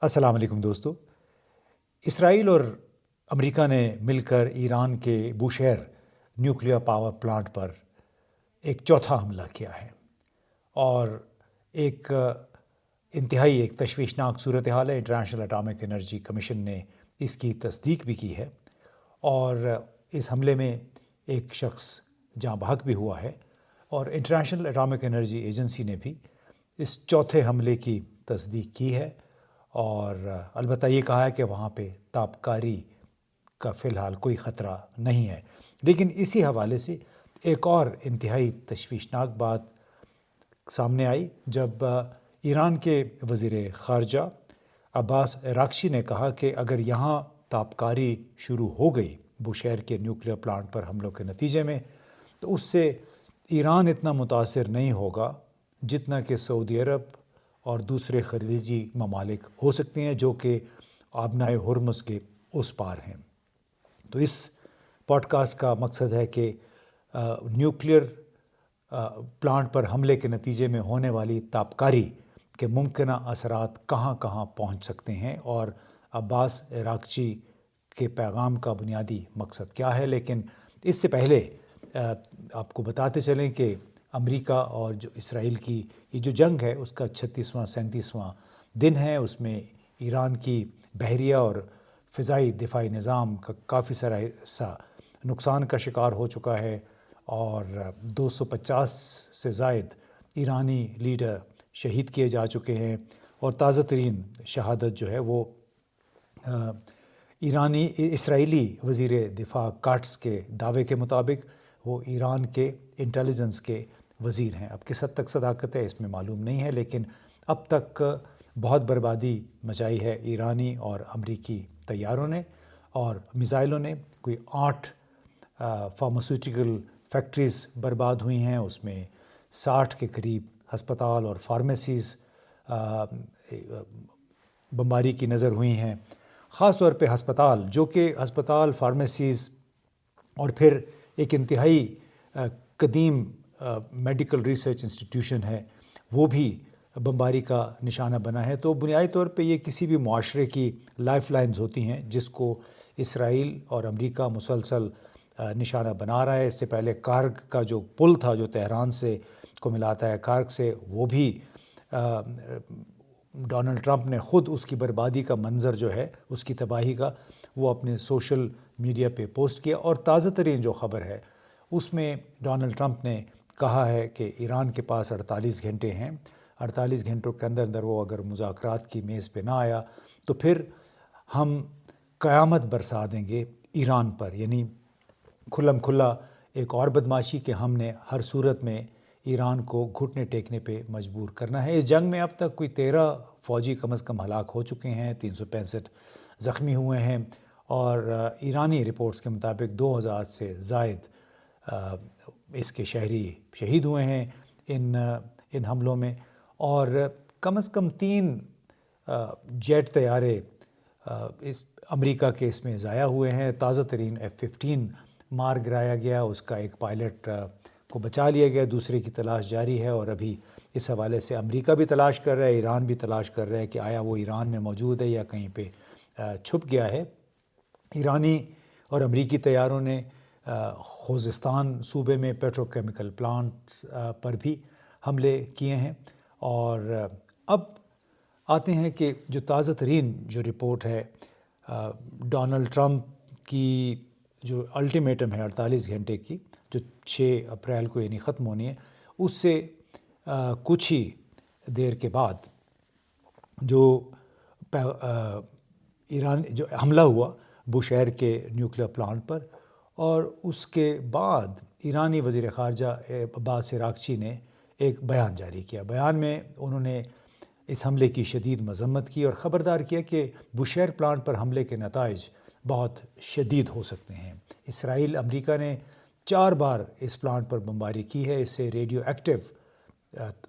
السلام علیکم دوستو۔ اسرائیل اور امریکہ نے مل کر ایران کے بوشہر نیوکلیئر پاور پلانٹ پر ایک چوتھا حملہ کیا ہے اور ایک تشویشناک صورتحال ہے۔ انٹرنیشنل اٹامک انرجی کمیشن نے اس کی تصدیق بھی کی ہے اور اس حملے میں ایک شخص جاں بحق بھی ہوا ہے، اور انٹرنیشنل اٹامک انرجی ایجنسی نے بھی اس چوتھے حملے کی تصدیق کی ہے، اور البتہ یہ کہا ہے کہ وہاں پہ تابکاری کا فی الحال کوئی خطرہ نہیں ہے۔ لیکن اسی حوالے سے ایک اور انتہائی تشویشناک بات سامنے آئی جب ایران کے وزیر خارجہ عباس عراقچی نے کہا کہ اگر یہاں تابکاری شروع ہو گئی بوشہر کے نیوکلیئر پلانٹ پر حملوں کے نتیجے میں، تو اس سے ایران اتنا متاثر نہیں ہوگا جتنا کہ سعودی عرب اور دوسرے خلیجی ممالک ہو سکتے ہیں جو کہ آبنائے ہرمز کے اس پار ہیں۔ تو اس پوڈ کاسٹ کا مقصد ہے کہ نیوکلیئر پلانٹ پر حملے کے نتیجے میں ہونے والی تابکاری کے ممکنہ اثرات کہاں کہاں پہنچ سکتے ہیں اور عباس عراقچی کے پیغام کا بنیادی مقصد کیا ہے۔ لیکن اس سے پہلے آپ کو بتاتے چلیں کہ امریکہ اور جو اسرائیل کی یہ جو جنگ ہے اس کا 36واں 37واں دن ہے۔ اس میں ایران کی بحریہ اور فضائی دفاعی نظام کا کافی سارا حصہ نقصان کا شکار ہو چکا ہے، اور 250 سے زائد ایرانی لیڈر شہید کیے جا چکے ہیں، اور تازہ ترین شہادت جو ہے وہ اسرائیلی وزیر دفاع کاٹس کے دعوے کے مطابق وہ ایران کے انٹیلیجنس کے وزیر ہیں۔ اب کس حد تک صداقت ہے اس میں معلوم نہیں ہے، لیکن اب تک بہت بربادی مچائی ہے ایرانی اور امریکی طیاروں نے اور میزائلوں نے۔ کوئی 8 فارماسیوٹیکل فیکٹریز برباد ہوئی ہیں، اس میں 60 کے قریب ہسپتال اور فارمیسیز بمباری کی نظر ہوئی ہیں۔ خاص طور پہ ہسپتال، جو کہ ہسپتال، فارمیسیز اور پھر ایک انتہائی قدیم میڈیکل ریسرچ انسٹیٹیوشن ہے، وہ بھی بمباری کا نشانہ بنا ہے۔ تو بنیادی طور پہ یہ کسی بھی معاشرے کی لائف لائنز ہوتی ہیں جس کو اسرائیل اور امریکہ مسلسل نشانہ بنا رہا ہے۔ اس سے پہلے کارگ کا جو پل تھا جو تہران سے کو ملاتا ہے کارگ سے، وہ بھی ڈونلڈ ٹرمپ نے خود اس کی بربادی کا منظر جو ہے اس کی تباہی کا وہ اپنے سوشل میڈیا پہ پوسٹ کیا، اور تازہ ترین جو خبر ہے اس میں ڈونلڈ ٹرمپ نے کہا ہے کہ ایران کے پاس 48 گھنٹے ہیں، 48 گھنٹوں کے اندر اندر وہ اگر مذاکرات کی میز پہ نہ آیا تو پھر ہم قیامت برسا دیں گے ایران پر، یعنی کھلم کھلا ایک اور بدماشی کہ ہم نے ہر صورت میں ایران کو گھٹنے ٹیکنے پہ مجبور کرنا ہے۔ اس جنگ میں اب تک کوئی 13 فوجی کم از کم ہلاک ہو چکے ہیں، 365 زخمی ہوئے ہیں، اور ایرانی رپورٹس کے مطابق 2000 سے زائد اس کے شہری شہید ہوئے ہیں ان حملوں میں، اور کم از کم 3 جیٹ طیارے اس امریکہ کے اس میں ضائع ہوئے ہیں۔ تازہ ترین F-15 مار گرایا گیا، اس کا ایک پائلٹ کو بچا لیا گیا، دوسرے کی تلاش جاری ہے، اور ابھی اس حوالے سے امریکہ بھی تلاش کر رہا ہے، ایران بھی تلاش کر رہا ہے کہ آیا وہ ایران میں موجود ہے یا کہیں پہ چھپ گیا ہے۔ ایرانی اور امریکی طیاروں نے خوزستان صوبے میں پیٹروکیمیکل پلانٹس پر بھی حملے کیے ہیں، اور اب آتے ہیں کہ جو تازہ ترین جو رپورٹ ہے ڈونلڈ ٹرمپ کی جو الٹیمیٹم ہے 48 گھنٹے کی، جو 6 اپریل کو یعنی ختم ہونی ہے، اس سے کچھ ہی دیر کے بعد جو ایران جو حملہ ہوا بوشہر کے نیوکلیئر پلانٹ پر، اور اس کے بعد ایرانی وزیر خارجہ عباس عراقچی نے ایک بیان جاری کیا۔ بیان میں انہوں نے اس حملے کی شدید مذمت کی اور خبردار کیا کہ بوشہر پلانٹ پر حملے کے نتائج بہت شدید ہو سکتے ہیں۔ اسرائیل امریکہ نے 4 بار اس پلانٹ پر بمباری کی ہے، اس سے ریڈیو ایکٹیو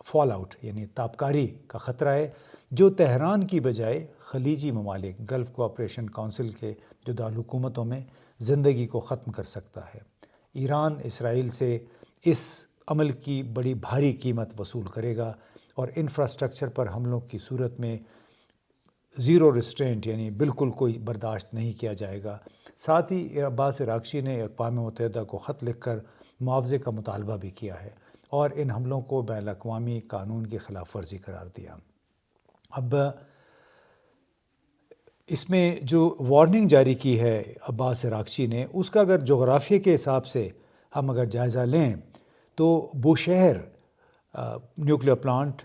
فال آؤٹ یعنی تابکاری کا خطرہ ہے جو تہران کی بجائے خلیجی ممالک گلف کوآپریشن کونسل کے جو دارالحکومتوں میں زندگی کو ختم کر سکتا ہے۔ ایران اسرائیل سے اس عمل کی بڑی بھاری قیمت وصول کرے گا، اور انفراسٹرکچر پر حملوں کی صورت میں زیرو ریسٹرینٹ یعنی بالکل کوئی برداشت نہیں کیا جائے گا۔ ساتھ ہی عباس عراقچی نے اقوام متحدہ کو خط لکھ کر معاوضے کا مطالبہ بھی کیا ہے اور ان حملوں کو بین الاقوامی قانون کی خلاف ورزی قرار دیا۔ اب اس میں جو وارننگ جاری کی ہے عباس عراقچی نے، اس کا اگر جغرافیے کے حساب سے ہم اگر جائزہ لیں تو بوشہر نیوکلیر پلانٹ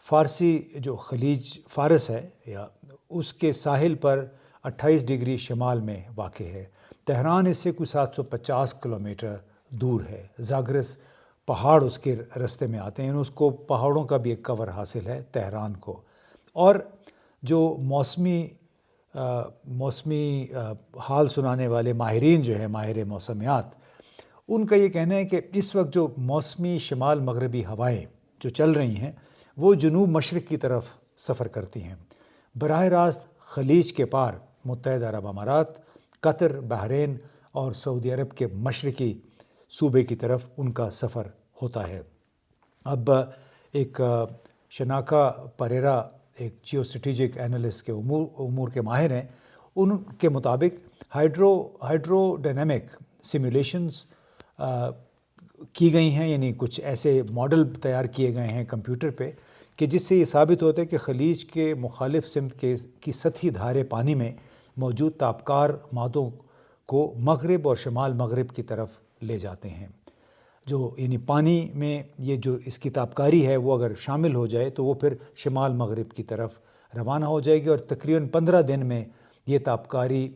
فارسی جو خلیج فارس ہے یا اس کے ساحل پر 28 ڈگری شمال میں واقع ہے۔ تہران اس سے کوئی 750 کلومیٹر دور ہے۔ زاگرس پہاڑ اس کے رستے میں آتے ہیں، اس کو پہاڑوں کا بھی ایک کور حاصل ہے تہران کو۔ اور جو موسمی حال سنانے والے ماہرین جو ہیں، ماہر موسمیات، ان کا یہ کہنا ہے کہ اس وقت جو موسمی شمال مغربی ہوائیں جو چل رہی ہیں وہ جنوب مشرق کی طرف سفر کرتی ہیں۔ براہ راست خلیج کے پار متحدہ عرب امارات، قطر، بحرین اور سعودی عرب کے مشرقی صوبے کی طرف ان کا سفر ہوتا ہے۔ اب ایک شناکا پریرا ایک جیو اسٹریٹجک اینالسٹ کے امور کے ماہر ہیں، ان کے مطابق ہائیڈرو ڈائنامک سیمولیشنز کی گئی ہیں، یعنی کچھ ایسے ماڈل تیار کیے گئے ہیں کمپیوٹر پہ کہ جس سے یہ ثابت ہوتا ہے کہ خلیج کے مخالف سمت کی سطحی دھارے پانی میں موجود تابکار مادوں کو مغرب اور شمال مغرب کی طرف لے جاتے ہیں۔ یعنی پانی میں یہ جو اس کی تابکاری ہے وہ اگر شامل ہو جائے تو وہ پھر شمال مغرب کی طرف روانہ ہو جائے گی، اور تقریباً 15 دن میں یہ تابکاری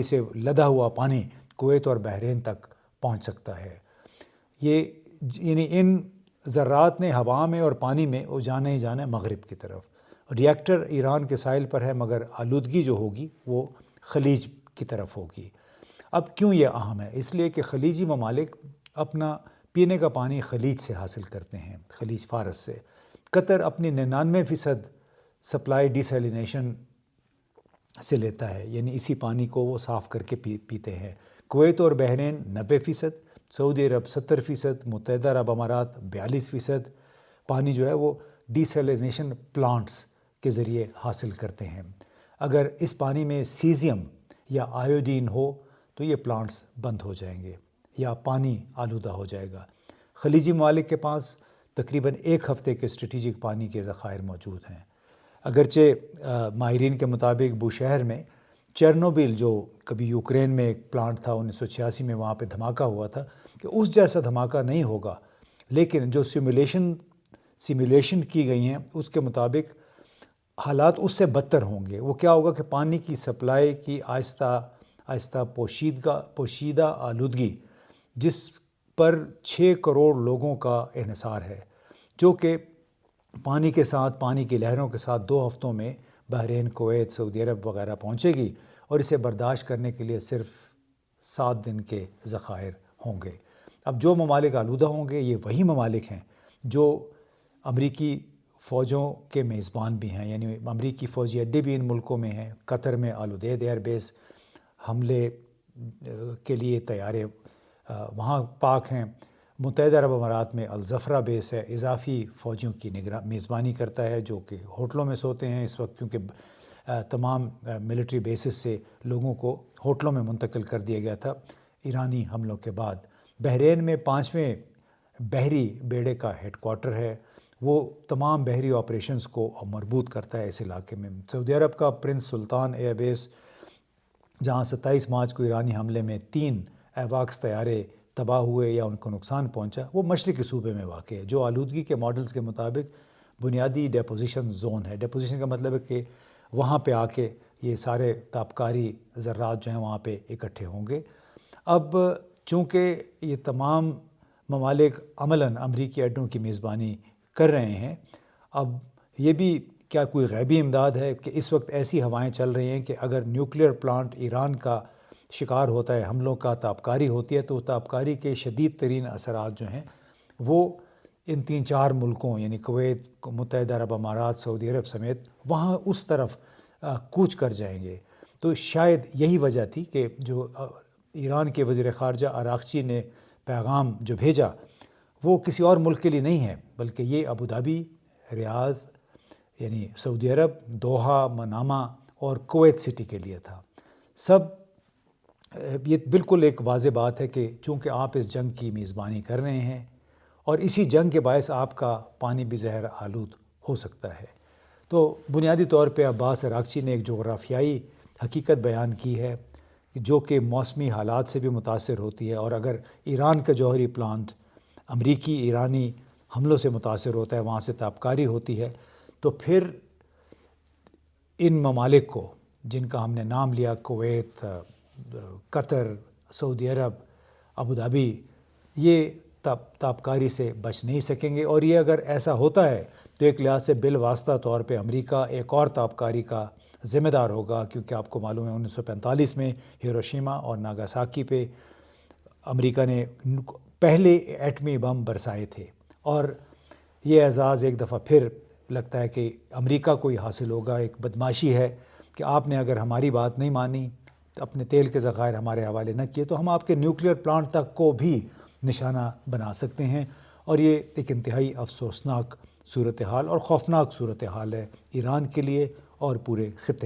سے لدا ہوا پانی کویت اور بحرین تک پہنچ سکتا ہے۔ یعنی ان ذرات نے ہوا میں اور پانی میں وہ جانا ہی جانا ہے مغرب کی طرف۔ ریئیکٹر ایران کے ساحل پر ہے، مگر آلودگی جو ہوگی وہ خلیج کی طرف ہوگی۔ اب کیوں یہ اہم ہے؟ اس لیے کہ خلیجی ممالک اپنا پینے کا پانی خلیج سے حاصل کرتے ہیں، خلیج فارس سے۔ قطر اپنی 99% سپلائی ڈیسیلینیشن سے لیتا ہے، یعنی اسی پانی کو وہ صاف کر کے پیتے ہیں۔ کویت اور بحرین 90%، سعودی عرب 70%، متحدہ عرب امارات 42% پانی جو ہے وہ ڈیسیلینیشن پلانٹس کے ذریعے حاصل کرتے ہیں۔ اگر اس پانی میں سیزیم یا آیوڈین ہو تو یہ پلانٹس بند ہو جائیں گے یا پانی آلودہ ہو جائے گا۔ خلیجی ممالک کے پاس تقریباً 1 ہفتے کے اسٹریٹجک پانی کے ذخائر موجود ہیں۔ اگرچہ ماہرین کے مطابق بوشہر میں چرنوبل جو کبھی یوکرین میں ایک پلانٹ تھا 1986 میں، وہاں پہ دھماکہ ہوا تھا، کہ اس جیسا دھماکہ نہیں ہوگا، لیکن جو سیمولیشن کی گئی ہیں اس کے مطابق حالات اس سے بدتر ہوں گے۔ وہ کیا ہوگا کہ پانی کی سپلائی کی آہستہ پوشیدہ آلودگی، جس پر 6 کروڑ لوگوں کا انحصار ہے، جو کہ پانی کے ساتھ، پانی کی لہروں کے ساتھ 2 ہفتوں میں بحرین، کویت، سعودی عرب وغیرہ پہنچے گی، اور اسے برداشت کرنے کے لیے صرف 7 دن کے ذخائر ہوں گے۔ اب جو ممالک آلودہ ہوں گے یہ وہی ممالک ہیں جو امریکی فوجوں کے میزبان بھی ہیں، یعنی امریکی فوجی اڈے بھی ان ملکوں میں ہیں۔ قطر میں العدید ایئر بیس حملے کے لیے تیارے وہاں پاک ہیں۔ متحدہ عرب امارات میں الزفرہ بیس ہے، اضافی فوجیوں کی میزبانی کرتا ہے جو کہ ہوٹلوں میں سوتے ہیں اس وقت، کیونکہ تمام ملٹری بیسز سے لوگوں کو ہوٹلوں میں منتقل کر دیا گیا تھا ایرانی حملوں کے بعد۔ بحرین میں 5ویں بحری بیڑے کا ہیڈ کوارٹر ہے، وہ تمام بحری آپریشنز کو مربوط کرتا ہے اس علاقے میں۔ سعودی عرب کا پرنس سلطان ایئر بیس، جہاں 27 مارچ کو ایرانی حملے میں 3 ایواکس طیارے تباہ ہوئے یا ان کو نقصان پہنچا، وہ مشرقی صوبے میں واقع ہے، جو آلودگی کے ماڈلز کے مطابق بنیادی ڈیپوزیشن زون ہے۔ ڈیپوزیشن کا مطلب ہے کہ وہاں پہ آ کے یہ سارے تابکاری ذرات جو ہیں وہاں پہ اکٹھے ہوں گے۔ اب چونکہ یہ تمام ممالک عملاً امریکی اڈوں کی میزبانی کر رہے ہیں، اب یہ بھی کیا کوئی غیبی امداد ہے کہ اس وقت ایسی ہوائیں چل رہی ہیں کہ اگر نیوکلیر پلانٹ ایران کا شکار ہوتا ہے حملوں کا، تابکاری ہوتی ہے، تو تابکاری کے شدید ترین اثرات جو ہیں وہ ان 3-4 ملکوں یعنی کویت، متحدہ عرب امارات، سعودی عرب سمیت وہاں اس طرف کوچ کر جائیں گے۔ تو شاید یہی وجہ تھی کہ جو ایران کے وزیر خارجہ عراقچی نے پیغام جو بھیجا وہ کسی اور ملک کے لیے نہیں ہے، بلکہ یہ ابوظہبی، ریاض، یعنی سعودی عرب، دوحہ، منامہ اور کویت سٹی کے لیے تھا۔ یہ بالکل ایک واضح بات ہے کہ چونکہ آپ اس جنگ کی میزبانی کر رہے ہیں اور اسی جنگ کے باعث آپ کا پانی بھی زہر آلود ہو سکتا ہے۔ تو بنیادی طور پہ عباس عراقچی نے ایک جغرافیائی حقیقت بیان کی ہے جو کہ موسمی حالات سے بھی متاثر ہوتی ہے، اور اگر ایران کا جوہری پلانٹ امریکی ایرانی حملوں سے متاثر ہوتا ہے، وہاں سے تابکاری ہوتی ہے، تو پھر ان ممالک کو جن کا ہم نے نام لیا، کویت، قطر، سعودی عرب، ابوظہبی، یہ تابکاری سے بچ نہیں سکیں گے، اور یہ اگر ایسا ہوتا ہے تو ایک لحاظ سے بالواسطہ طور پہ امریکہ ایک اور تابکاری کا ذمہ دار ہوگا، کیونکہ آپ کو معلوم ہے 1945 میں ہیروشیما اور ناگاساکی پہ امریکہ نے پہلے ایٹمی بم برسائے تھے، اور یہ اعزاز ایک دفعہ پھر لگتا ہے کہ امریکہ کو ہی حاصل ہوگا۔ ایک بدمعاشی ہے کہ آپ نے اگر ہماری بات نہیں مانی، اپنے تیل کے ذخائر ہمارے حوالے نہ کیے، تو ہم آپ کے نیوکلیئر پلانٹ تک کو بھی نشانہ بنا سکتے ہیں، اور یہ ایک انتہائی افسوسناک صورتحال اور خوفناک صورتحال ہے ایران کے لیے اور پورے خطے